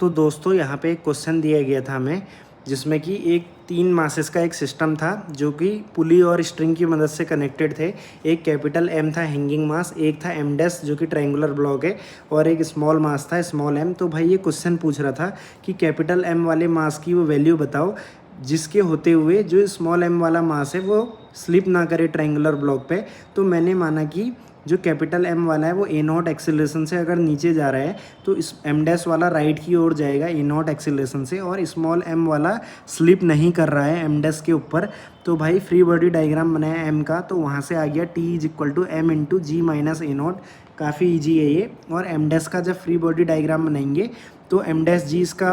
तो दोस्तों यहाँ पे एक क्वेश्चन दिया गया था हमें, जिसमें कि एक 3 मासेस का एक सिस्टम था जो कि पुली और स्ट्रिंग की मदद से कनेक्टेड थे। एक कैपिटल एम था हैंगिंग मास, एक था एम डैश जो कि ट्रायंगुलर ब्लॉक है, और एक स्मॉल मास था स्मॉल एम। तो भाई ये क्वेश्चन पूछ रहा था कि कैपिटल एम वाले मास की वो वैल्यू बताओ जिसके होते हुए जो स्मॉल एम वाला मास है वो स्लिप ना करे ट्रायंगुलर ब्लॉक पे। तो मैंने माना कि जो कैपिटल एम वाला है वो ए नॉट एक्सीलरेशन से अगर नीचे जा रहा है तो इस एम डैश वाला राइट की ओर जाएगा ए नॉट एक्सीलरेशन से, और स्मॉल एम वाला स्लिप नहीं कर रहा है एम डैश के ऊपर। तो भाई फ्री बॉडी डायग्राम बनाया एम का, तो वहाँ से आ गया T is equal to M into G minus A not. काफ़ी ईजी है ये। और एम डैश का जब फ्री बॉडी डायग्राम बनाएंगे तो एम डैश जी इसका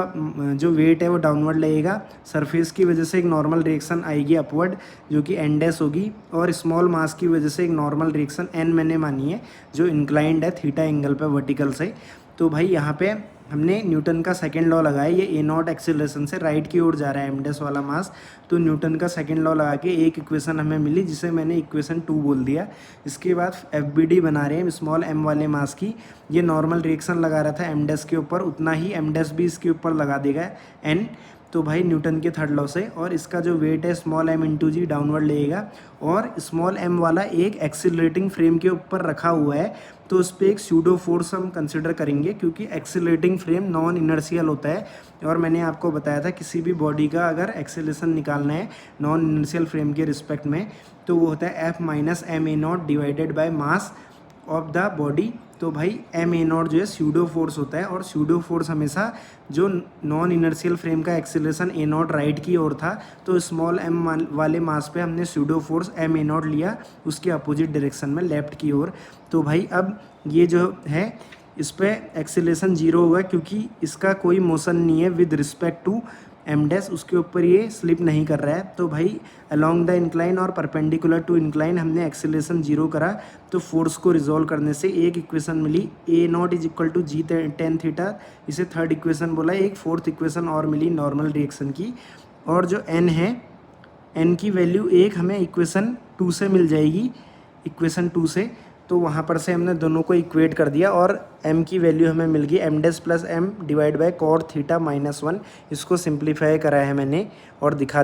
जो वेट है वो डाउनवर्ड लगेगा, सरफेस की वजह से एक नॉर्मल रिएक्शन आएगी अपवर्ड जो कि एन डैश होगी, और स्मॉल मास की वजह से एक नॉर्मल रिएक्शन एन मैंने मानी है जो इंक्लाइंड है थीटा एंगल पे वर्टिकल से। तो भाई यहाँ पे हमने न्यूटन का सेकेंड लॉ लगाया, ये ए नॉट एक्सीलरेशन से राइट की ओर जा रहा है एम डैश वाला मास, तो न्यूटन का सेकेंड लॉ लगा के एक इक्वेशन हमें मिली जिसे मैंने इक्वेशन 2 बोल दिया। इसके बाद एफ बना रहे हैं स्मॉल एम वाले मास की। ये नॉर्मल रिएक्शन लगा रहा था एम डैश के ऊपर, उतना ही एम डैश भी इसके ऊपर लगा देगा एन, तो भाई न्यूटन के थर्ड लॉ से। और इसका जो वेट है स्मॉल एम इंटू जी डाउनवर्ड लगेगा, और स्मॉल एम वाला एक एक्सीलरेटिंग फ्रेम के ऊपर रखा हुआ है, तो उस पर एक स्यूडो फोर्स हम कंसिडर करेंगे क्योंकि एक्सीलरेटिंग फ्रेम नॉन इनर्शियल होता है। और मैंने आपको बताया था किसी भी बॉडी का अगर एक्सेलेरेशन निकालना है नॉन इनर्शियल फ्रेम के रिस्पेक्ट में तो वो होता है F minus M A not divided by mass of the body. तो भाई एम ए नॉट जो है स्यूडो फोर्स होता है, और स्यूडो फोर्स हमेशा जो नॉन इनर्शियल फ्रेम का एक्सीलरेशन ए नॉट राइट की ओर था, तो स्मॉल एम वाले मास पे हमने pseudo force M A not लिया उसके अपोजिट डायरेक्शन में लेफ्ट की ओर। तो भाई अब ये जो है इस पर एक्सीलरेशन 0 होगा क्योंकि इसका कोई मोशन नहीं है with respect to M dash, उसके ऊपर ये स्लिप नहीं कर रहा है। तो भाई अलोंग द इंक्लाइन और परपेंडिकुलर टू इंक्लाइन हमने एक्सीलरेशन 0 करा, तो फोर्स को रिजोल्व करने से एक इक्वेशन मिली a naught is equal to g tan theta, इसे थर्ड इक्वेशन बोला। एक फोर्थ इक्वेशन और मिली नॉर्मल रिएक्शन की, और जो एन है एन की वैल्यू एक हमें इक्वेशन 2 से मिल जाएगी, इक्वेशन 2 से। तो वहाँ पर से हमने दोनों को इक्वेट कर दिया और m की वैल्यू हमें मिल गई m dash plus m divide by cot theta minus 1। इसको सिंप्लीफाई करा है मैंने और दिखा